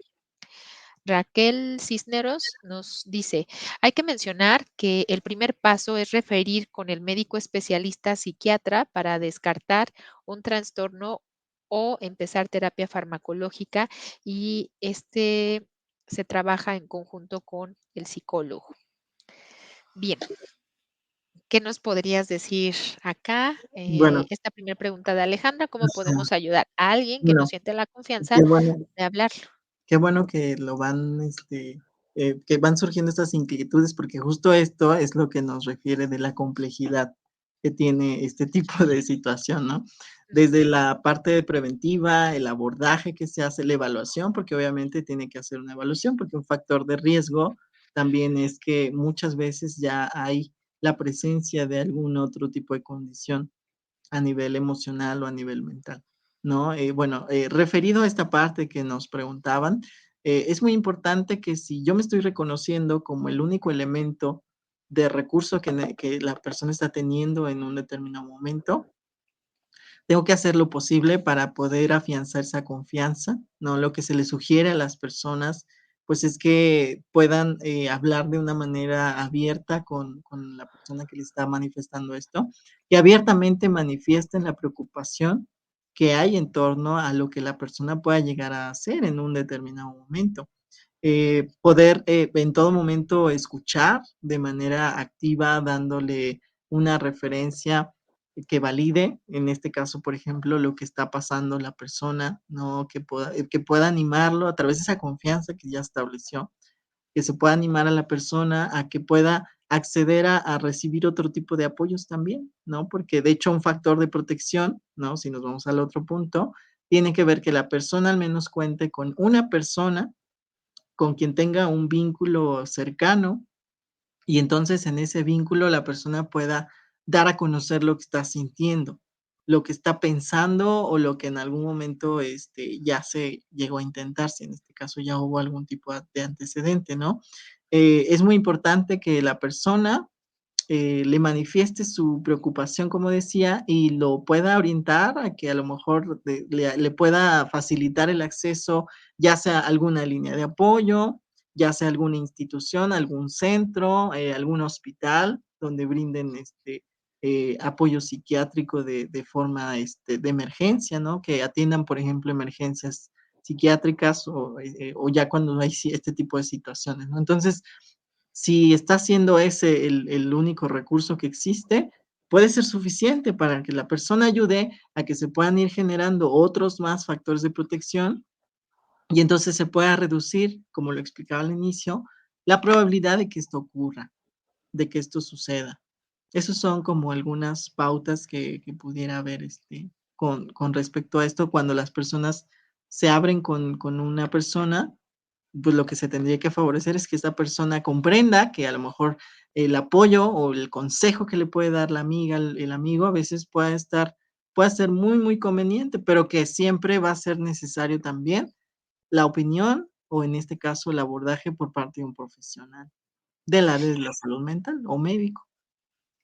Raquel Cisneros nos dice, hay que mencionar que el primer paso es referir con el médico especialista psiquiatra para descartar un trastorno o empezar terapia farmacológica y se trabaja en conjunto con el psicólogo. Bien, ¿qué nos podrías decir acá? Bueno, Esta primera pregunta de Alejandra, ¿cómo ajá, podemos ayudar a alguien que no bueno, siente la qué confianza bueno. de hablarlo? Qué bueno que lo van, que van surgiendo estas inquietudes, porque justo esto es lo que nos refiere de la complejidad que tiene este tipo de situación, ¿no? Desde Ujú. la parte preventiva, el abordaje que se hace, la evaluación, porque obviamente tiene que hacer una evaluación, porque un factor de riesgo también es que muchas veces ya hay la presencia de algún otro tipo de condición a nivel emocional o a nivel mental, ¿no? Bueno, referido a esta parte que nos preguntaban, es muy importante que si yo me estoy reconociendo como el único elemento de recurso que la persona está teniendo en un determinado momento, tengo que hacer lo posible para poder afianzar esa confianza, ¿no? Lo que se le sugiere a las personas, pues, es que puedan, hablar de una manera abierta con la persona que le está manifestando esto, que abiertamente manifiesten la preocupación que hay en torno a lo que la persona pueda llegar a hacer en un determinado momento. Poder, en todo momento escuchar de manera activa, dándole una referencia que valide, en este caso, por ejemplo, lo que está pasando la persona, ¿no? Que pueda animarlo a través de esa confianza que ya estableció, que se pueda animar a la persona a que pueda acceder a recibir otro tipo de apoyos también, ¿no? Porque, de hecho, un factor de protección, ¿no? Si nos vamos al otro punto, tiene que ver que la persona al menos cuente con una persona con quien tenga un vínculo cercano, y entonces en ese vínculo la persona pueda dar a conocer lo que está sintiendo, lo que está pensando o lo que en algún momento, ya se llegó a intentar, si en este caso ya hubo algún tipo de antecedente, ¿no? Es muy importante que la persona le manifieste su preocupación, como decía, y lo pueda orientar a que a lo mejor le pueda facilitar el acceso, ya sea a alguna línea de apoyo, ya sea alguna institución, algún centro, algún hospital donde brinden apoyo psiquiátrico de forma de emergencia, ¿no? Que atiendan, por ejemplo, emergencias psiquiátricas o ya cuando hay este tipo de situaciones, ¿no? Entonces, si está siendo ese el único recurso que existe, puede ser suficiente para que la persona ayude a que se puedan ir generando otros más factores de protección y entonces se pueda reducir, como lo explicaba al inicio, la probabilidad de que esto ocurra, de que esto suceda. Esos son como algunas pautas que pudiera haber, con respecto a esto, cuando las personas se abren con una persona, pues, lo que se tendría que favorecer es que esta persona comprenda que a lo mejor el apoyo o el consejo que le puede dar la amiga, el amigo, a veces puede ser muy, muy conveniente, pero que siempre va a ser necesario también la opinión, o en este caso, el abordaje por parte de un profesional del área de la salud mental o médico.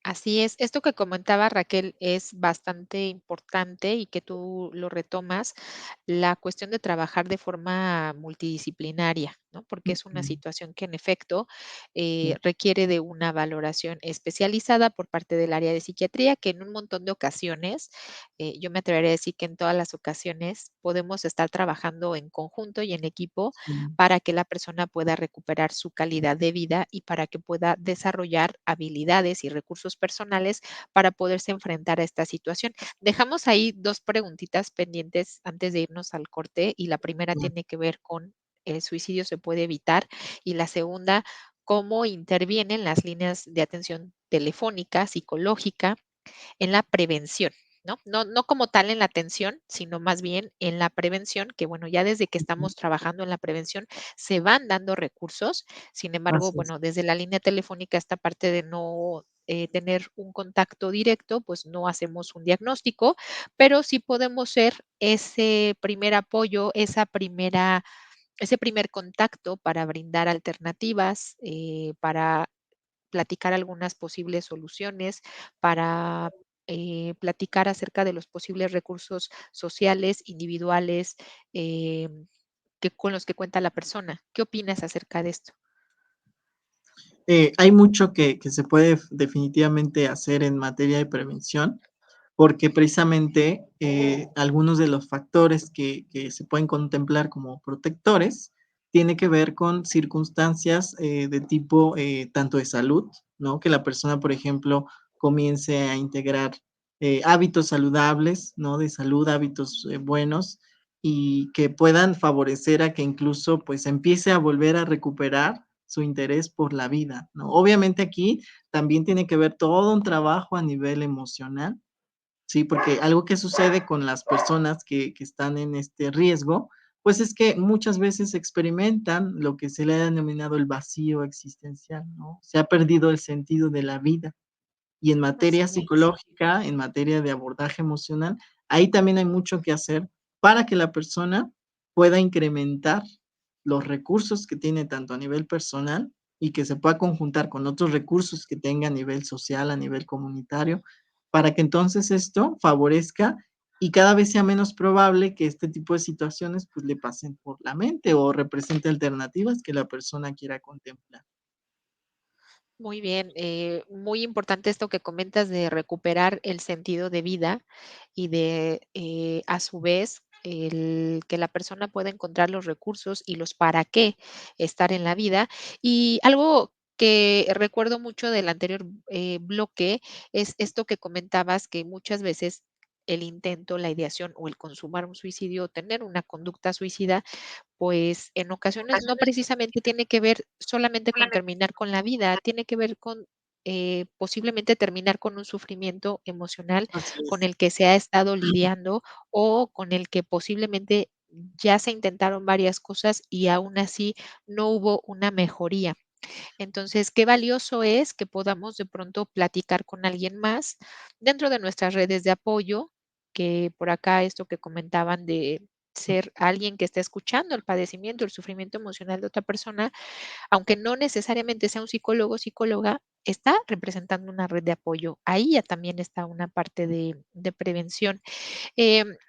Así es. Esto que comentaba Raquel es bastante importante y que tú lo retomas, la cuestión de trabajar de forma multidisciplinaria, ¿no? Porque es una Okey. situación que en efecto Sí, requiere de una valoración especializada por parte del área de psiquiatría, que en un montón de ocasiones, yo me atrevería a decir que en todas las ocasiones podemos estar trabajando en conjunto y en equipo sí. para que la persona pueda recuperar su calidad de vida y para que pueda desarrollar habilidades y recursos personales para poderse enfrentar a esta situación. Dejamos ahí 2 preguntitas pendientes antes de irnos al corte, y la primera Claro. tiene que ver con el suicidio se puede evitar, y la segunda, cómo intervienen las líneas de atención telefónica, psicológica, en la prevención, ¿no? No como tal en la atención, sino más bien en la prevención, que bueno, ya desde que Ujú. estamos trabajando en la prevención se van dando recursos. Sin embargo, Así es. bueno, desde la línea telefónica, esta parte de no tener un contacto directo, pues no hacemos un diagnóstico, pero sí podemos ser ese primer apoyo, ese primer contacto para brindar alternativas, para platicar algunas posibles soluciones, para platicar acerca de los posibles recursos sociales, individuales, que con los que cuenta la persona. ¿Qué opinas acerca de esto? Hay mucho que se puede definitivamente hacer en materia de prevención, porque precisamente, algunos de los factores que se pueden contemplar como protectores, tiene que ver con circunstancias, de tipo, tanto de salud, ¿no? Que la persona, por ejemplo, comience a integrar, hábitos saludables, ¿no? De salud, hábitos, buenos, y que puedan favorecer a que incluso, pues, empiece a volver a recuperar su interés por la vida, ¿no? Obviamente, aquí también tiene que ver todo un trabajo a nivel emocional. Sí, porque algo que sucede con las personas que están en este riesgo, pues, es que muchas veces experimentan lo que se le ha denominado el vacío existencial, ¿no? Se ha perdido el sentido de la vida. Y en materia Así es. psicológica, en materia de abordaje emocional, ahí también hay mucho que hacer para que la persona pueda incrementar los recursos que tiene tanto a nivel personal y que se pueda conjuntar con otros recursos que tenga a nivel social, a nivel comunitario, para que entonces esto favorezca y cada vez sea menos probable que este tipo de situaciones, pues, le pasen por la mente o represente alternativas que la persona quiera contemplar. Muy bien, muy importante esto que comentas de recuperar el sentido de vida y de, a su vez, el que la persona pueda encontrar los recursos y los para qué estar en la vida. Y algo que recuerdo mucho del anterior bloque es esto que comentabas, que muchas veces el intento, la ideación o el consumar un suicidio o tener una conducta suicida pues, en ocasiones no precisamente tiene que ver solamente con terminar con la vida, tiene que ver con, posiblemente terminar con un sufrimiento emocional Así con es. el que se ha estado lidiando o con el que posiblemente ya se intentaron varias cosas y aún así no hubo una mejoría. Entonces, qué valioso es que podamos de pronto platicar con alguien más dentro de nuestras redes de apoyo, que por acá esto que comentaban de ser alguien que está escuchando el padecimiento, el sufrimiento emocional de otra persona, aunque no necesariamente sea un psicólogo o psicóloga, está representando una red de apoyo. Ahí ya también está una parte de prevención.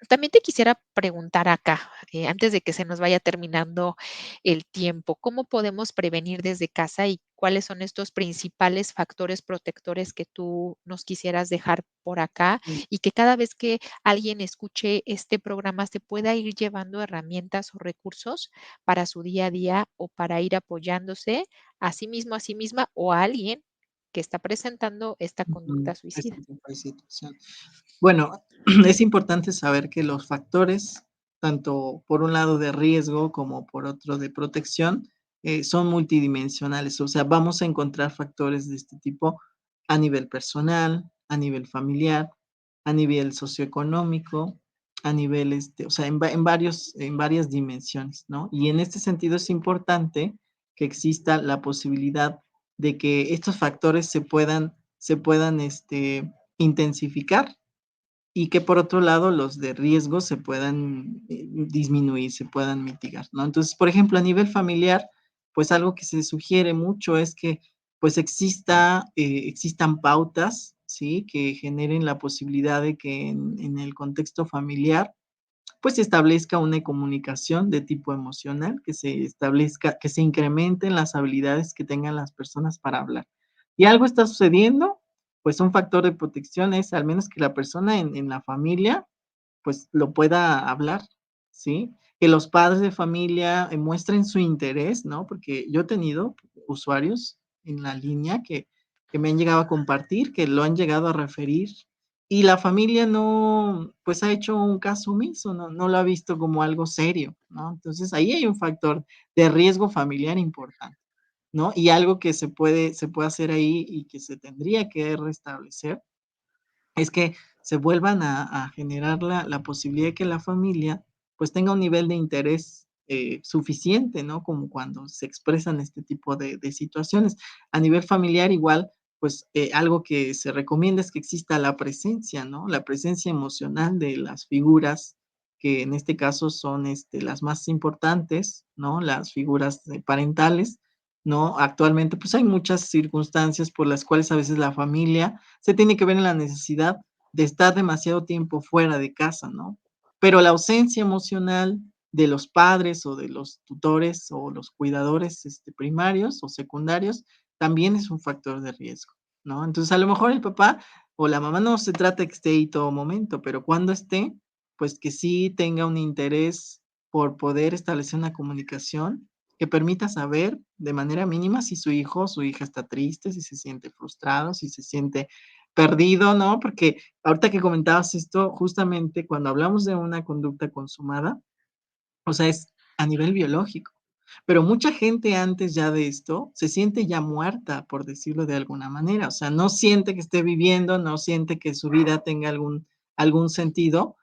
También te quisiera preguntar acá, antes de que se nos vaya terminando el tiempo, ¿cómo podemos prevenir desde casa y cuáles son estos principales factores protectores que tú nos quisieras dejar por acá y que cada vez que alguien escuche este programa se pueda ir llevando herramientas o recursos para su día a día o para ir apoyándose a sí mismo, a sí misma o a alguien que está presentando esta Ujú, conducta suicida? este tipo de situación. Bueno, es importante saber que los factores, tanto por un lado de riesgo como por otro de protección, son multidimensionales. O sea, vamos a encontrar factores de este tipo a nivel personal, a nivel familiar, a nivel socioeconómico, a nivel, o sea, en varias dimensiones, ¿no? Y en este sentido es importante que exista la posibilidad de que estos factores se puedan, intensificar y que por otro lado los de riesgo se puedan, disminuir, se puedan mitigar, ¿no? Entonces, por ejemplo, a nivel familiar, pues algo que se sugiere mucho es que, pues existan pautas, ¿sí? Que generen la posibilidad de que en el contexto familiar pues se establezca una comunicación de tipo emocional, que se establezca, que se incrementen las habilidades que tengan las personas para hablar. Y algo está sucediendo, pues un factor de protección es al menos que la persona en la familia pues lo pueda hablar, ¿sí? Que los padres de familia, muestren su interés, ¿no? Porque yo he tenido usuarios en la línea que me han llegado a compartir, que lo han llegado a referir, y la familia no, pues, ha hecho un caso omiso, no lo ha visto como algo serio, ¿no? Entonces, ahí hay un factor de riesgo familiar importante, ¿no? Y algo que se puede hacer ahí y que se tendría que restablecer es que se vuelvan a generar la posibilidad de que la familia, pues, tenga un nivel de interés, suficiente, ¿no? Como cuando se expresan este tipo de situaciones. A nivel familiar, igual, pues, algo que se recomienda es que exista la presencia, ¿no? La presencia emocional de las figuras, que en este caso son, las más importantes, ¿no? Las figuras, parentales, ¿no? Actualmente, pues, hay muchas circunstancias por las cuales a veces la familia se tiene que ver en la necesidad de estar demasiado tiempo fuera de casa, ¿no? Pero la ausencia emocional de los padres o de los tutores o los cuidadores, primarios o secundarios, también es un factor de riesgo, ¿no? Entonces, a lo mejor el papá o la mamá no se trata de que esté ahí todo momento, pero cuando esté, pues que sí tenga un interés por poder establecer una comunicación que permita saber de manera mínima si su hijo o su hija está triste, si se siente frustrado, si se siente perdido, ¿no? Porque ahorita que comentabas esto, justamente cuando hablamos de una conducta consumada, o sea, es a nivel biológico, pero mucha gente antes ya de esto se siente ya muerta, por decirlo de alguna manera, o sea, no siente que esté viviendo, no siente que su vida tenga algún sentido,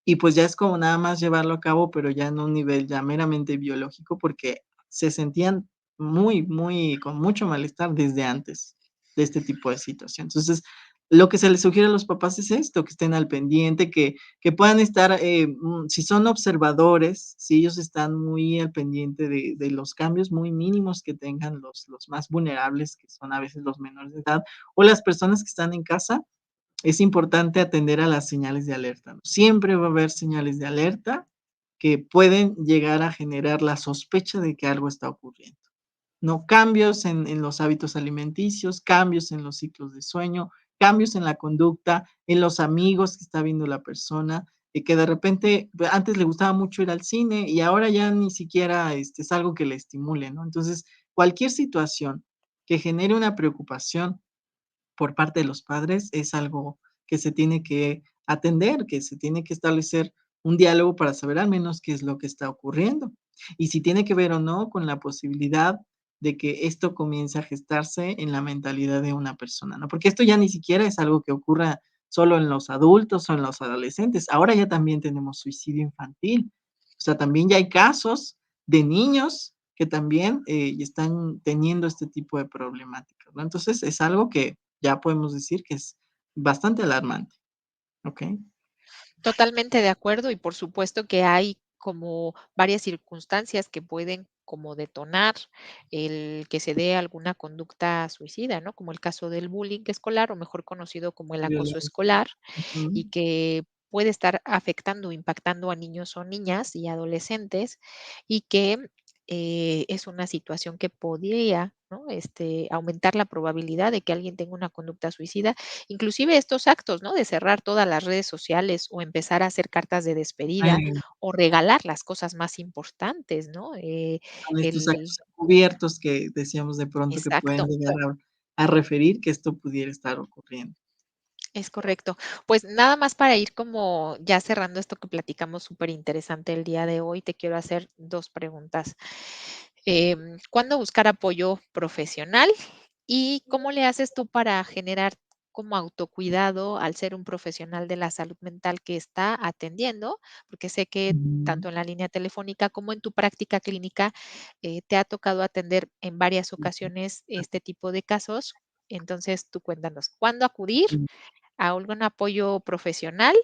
y pues ya es como nada más llevarlo a cabo, pero ya en un nivel ya meramente biológico, porque se sentían muy, muy con mucho malestar desde antes de este tipo de situación. Entonces, lo que se les sugiere a los papás es esto, que estén al pendiente, que puedan estar, si son observadores, si ellos están muy al pendiente de los cambios muy mínimos que tengan los más vulnerables, que son a veces los menores de edad, o las personas que están en casa, es importante atender a las señales de alerta, ¿no? Siempre va a haber señales de alerta que pueden llegar a generar la sospecha de que algo está ocurriendo, ¿no? Cambios en los hábitos alimenticios, cambios en los ciclos de sueño, cambios en la conducta, en los amigos que está viendo la persona, y que de repente, antes le gustaba mucho ir al cine y ahora ya ni siquiera, es algo que le estimule, ¿no? Entonces, cualquier situación que genere una preocupación por parte de los padres es algo que se tiene que atender, que se tiene que establecer un diálogo para saber al menos qué es lo que está ocurriendo. Y si tiene que ver o no con la posibilidad de que esto comience a gestarse en la mentalidad de una persona, ¿no? Porque esto ya ni siquiera es algo que ocurra solo en los adultos o en los adolescentes. Ahora ya también tenemos suicidio infantil. O sea, también ya hay casos de niños que también, están teniendo este tipo de problemáticas, ¿no? Entonces, es algo que ya podemos decir que es bastante alarmante, ¿okey? Totalmente de acuerdo y por supuesto que hay como varias circunstancias que pueden como detonar el que se dé alguna conducta suicida, ¿no? Como el caso del bullying escolar o mejor conocido como el acoso Violencia. escolar Ujú. y que puede estar afectando, impactando a niños o niñas y adolescentes y que es una situación que podría, ¿no? Aumentar la probabilidad de que alguien tenga una conducta suicida. Inclusive estos actos, ¿no? De cerrar todas las redes sociales o empezar a hacer cartas de despedida Eh, o regalar las cosas más importantes, ¿no? Son estos El actos encubiertos que decíamos de pronto que pueden exacto. llegar a referir que esto pudiera estar ocurriendo. Es correcto. Pues nada más para ir como ya cerrando esto que platicamos súper interesante el día de hoy, te quiero hacer 2 preguntas. ¿Cuándo buscar apoyo profesional? ¿Y cómo le haces tú para generar como autocuidado al ser un profesional de la salud mental que está atendiendo? Porque sé que Ujú. tanto en la línea telefónica como en tu práctica clínica, te ha tocado atender en varias ocasiones este tipo de casos. Entonces, tú cuéntanos, ¿cuándo acudir Ujú. a algún apoyo profesional?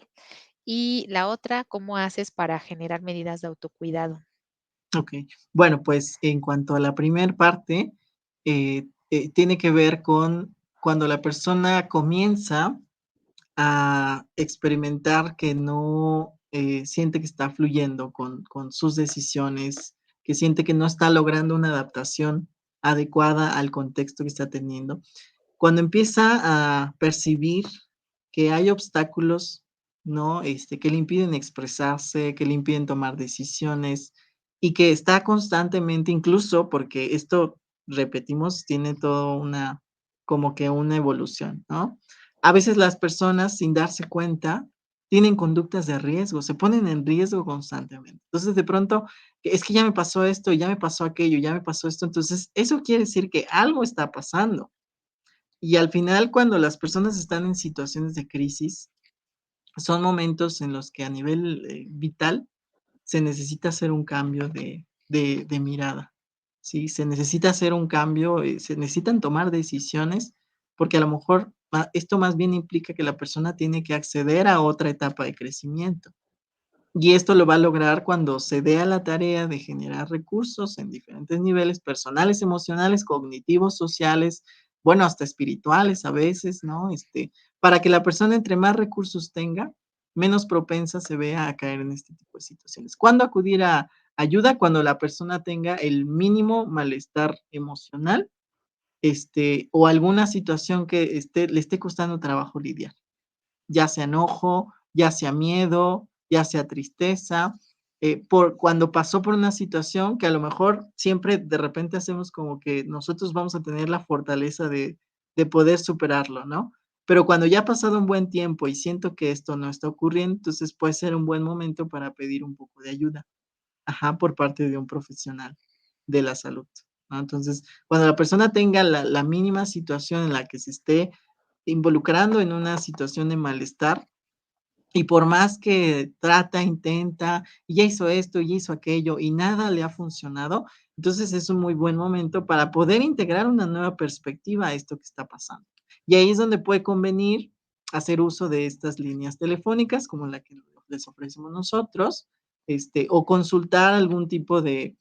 Y la otra, ¿cómo haces para generar medidas de autocuidado? Okey. Bueno, pues, en cuanto a la primer parte, tiene que ver con cuando la persona comienza a experimentar que no siente que está fluyendo con sus decisiones, que siente que no está logrando una adaptación adecuada al contexto que está teniendo. Cuando empieza a percibir que hay obstáculos, ¿no? Que le impiden expresarse, que le impiden tomar decisiones y que está constantemente, incluso porque esto, repetimos, tiene toda una, como que una evolución, ¿no? A veces las personas, sin darse cuenta, tienen conductas de riesgo, se ponen en riesgo constantemente. Entonces, de pronto, es que ya me pasó esto, ya me pasó aquello, ya me pasó esto. Entonces, eso quiere decir que algo está pasando. Y al final, cuando las personas están en situaciones de crisis, son momentos en los que a nivel, vital se necesita hacer un cambio de mirada, ¿sí? Se necesita hacer un cambio, se necesitan tomar decisiones, porque a lo mejor esto más bien implica que la persona tiene que acceder a otra etapa de crecimiento. Y esto lo va a lograr cuando se dé a la tarea de generar recursos en diferentes niveles personales, emocionales, cognitivos, sociales, bueno, hasta espirituales a veces, ¿no? Para que la persona entre más recursos tenga, menos propensa se vea a caer en este tipo de situaciones. ¿Cuándo acudir a ayuda? Cuando la persona tenga el mínimo malestar emocional, o alguna situación que le esté costando trabajo lidiar, ya sea enojo, ya sea miedo, ya sea tristeza, por cuando pasó por una situación que a lo mejor siempre de repente hacemos como que nosotros vamos a tener la fortaleza de poder superarlo, ¿no? Pero cuando ya ha pasado un buen tiempo y siento que esto no está ocurriendo, entonces puede ser un buen momento para pedir un poco de ayuda, ajá, por parte de un profesional de la salud, ¿no? Entonces, cuando la persona tenga la mínima situación en la que se esté involucrando en una situación de malestar, y por más que trata, intenta, y ya hizo esto, y ya hizo aquello, y nada le ha funcionado, entonces es un muy buen momento para poder integrar una nueva perspectiva a esto que está pasando. Y ahí es donde puede convenir hacer uso de estas líneas telefónicas, como la que les ofrecemos nosotros, o consultar algún tipo de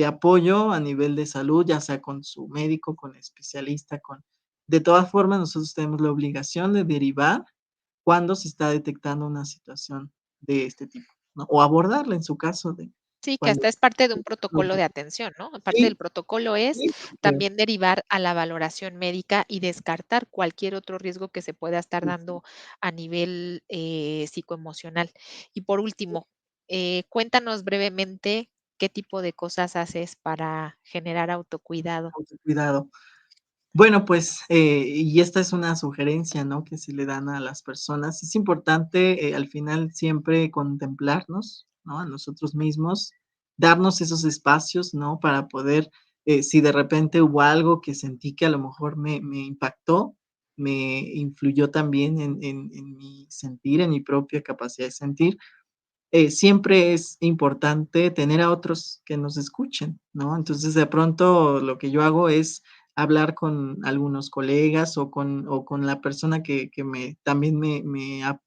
apoyo a nivel de salud, ya sea con su médico, con especialista, de todas formas, nosotros tenemos la obligación de derivar cuando se está detectando una situación de este tipo, ¿no? O abordarla en su caso de Sí, que cuando hasta es parte de un protocolo de atención, ¿no? Parte del sí, protocolo es sí, porque también derivar a la valoración médica y descartar cualquier otro riesgo que se pueda estar dando a nivel, psicoemocional. Y por último, cuéntanos brevemente qué tipo de cosas haces para generar autocuidado. autocuidado. Bueno, pues, y esta es una sugerencia, ¿no?, que se le dan a las personas. Es importante, al final siempre contemplarnos, ¿no?, a nosotros mismos, darnos esos espacios, ¿no?, para poder, si de repente hubo algo que sentí que a lo mejor me impactó, me influyó también en mi sentir, en mi propia capacidad de sentir, siempre es importante tener a otros que nos escuchen, ¿no? Entonces, de pronto, lo que yo hago es hablar con algunos colegas o con la persona que también me ha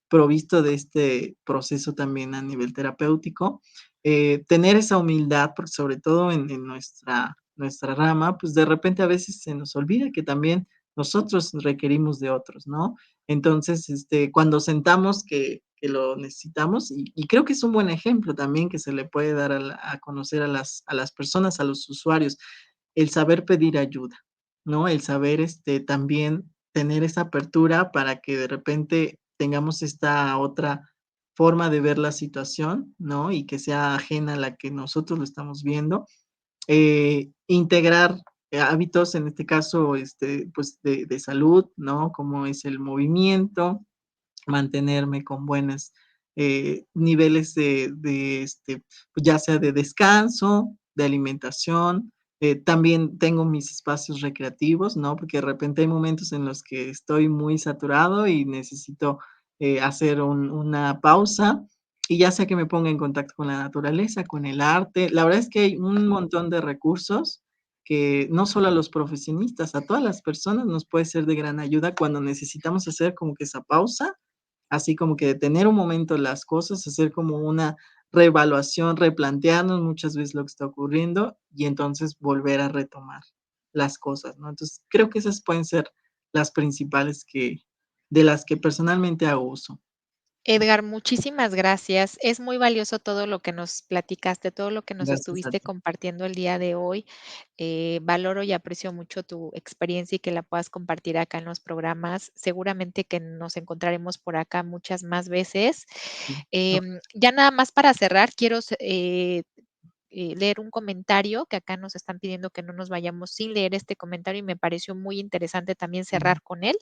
provisto de este proceso también a nivel terapéutico, tener esa humildad, porque sobre todo en nuestra rama, pues, de repente a veces se nos olvida que también nosotros requerimos de otros, ¿no? Entonces, cuando sentamos que lo necesitamos, y creo que es un buen ejemplo también que se le puede dar a conocer a las personas, a los usuarios, el saber pedir ayuda, ¿no? El saber, también tener esa apertura para que de repente tengamos esta otra forma de ver la situación, ¿no? Y que sea ajena a la que nosotros lo estamos viendo. Integrar hábitos, en este caso, pues, de salud, ¿no? Como es el movimiento, mantenerme con buenos niveles pues, ya sea de descanso, de alimentación. También tengo mis espacios recreativos, ¿no? Porque de repente hay momentos en los que estoy muy saturado y necesito, hacer una pausa, y ya sea que me ponga en contacto con la naturaleza, con el arte. La verdad es que hay un montón de recursos que no solo a los profesionistas, a todas las personas nos puede ser de gran ayuda cuando necesitamos hacer como que esa pausa, así como que detener un momento las cosas, hacer como una reevaluación, replantearnos muchas veces lo que está ocurriendo y entonces volver a retomar las cosas, ¿no? Entonces, creo que esas pueden ser las principales de las que personalmente hago uso. Edgar, muchísimas gracias. Es muy valioso todo lo que nos platicaste, todo lo que nos Gracias a estuviste ti. compartiendo el día de hoy. Valoro y aprecio mucho tu experiencia y que la puedas compartir acá en los programas. Seguramente que nos encontraremos por acá muchas más veces. Sí. Ya nada más para cerrar, quiero leer un comentario que acá nos están pidiendo que no nos vayamos sin leer este comentario y me pareció muy interesante también Ujú. cerrar con él.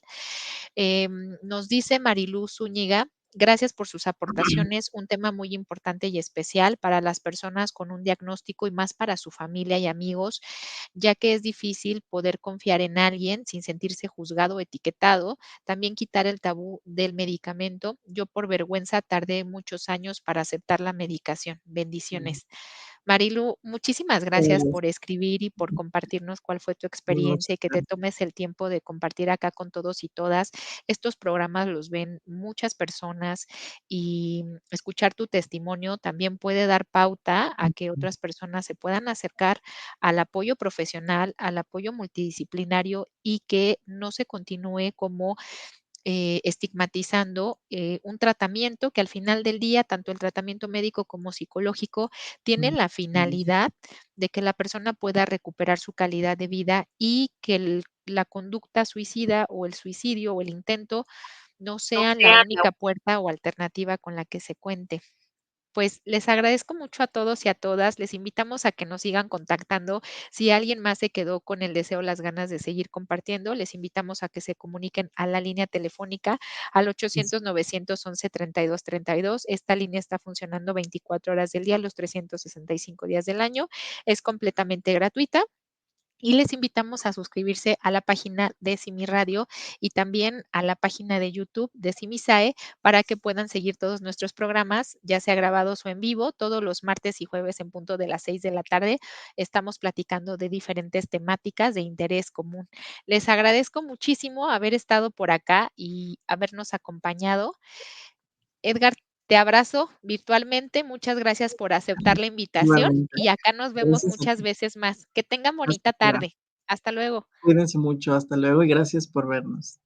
Nos dice Marilú Zúñiga, gracias por sus aportaciones, un tema muy importante y especial para las personas con un diagnóstico y más para su familia y amigos, ya que es difícil poder confiar en alguien sin sentirse juzgado o etiquetado. También quitar el tabú del medicamento. Yo por vergüenza tardé muchos años para aceptar la medicación. Ujú. Bendiciones. Marilu, muchísimas gracias Pues, por escribir y por compartirnos cuál fue tu experiencia y muchas que te gracias. tomes el tiempo de compartir acá con todos y todas. Estos programas los ven muchas personas y escuchar tu testimonio también puede dar pauta a que Ujú. otras personas se puedan acercar al apoyo profesional, al apoyo multidisciplinario y que no se continúe como estigmatizando un tratamiento que al final del día, tanto el tratamiento médico como psicológico, tiene la Sí. finalidad de que la persona pueda recuperar su calidad de vida y que la conducta suicida o el suicidio o el intento no No sean la sea la única puerta o alternativa con la que se cuente. Pues les agradezco mucho a todos y a todas. Les invitamos a que nos sigan contactando. Si alguien más se quedó con el deseo, las ganas de seguir compartiendo, les invitamos a que se comuniquen a la línea telefónica al 800-911-3232. Esta línea está funcionando 24 horas del día, los 365 días del año. Es completamente gratuita. Y les invitamos a suscribirse a la página de Simi Radio y también a la página de YouTube de Simisae para que puedan seguir todos nuestros programas, ya sea grabados o en vivo, todos los martes y jueves en punto de las 6 de la tarde. Estamos platicando de diferentes temáticas de interés común. Les agradezco muchísimo haber estado por acá y habernos acompañado. Edgar, te abrazo virtualmente. Muchas gracias por aceptar la invitación Igualmente. y acá nos vemos Gracias a muchas ti. veces más. Que tengan Hasta bonita luego. tarde. Hasta luego. Cuídense mucho. Hasta luego y gracias por vernos.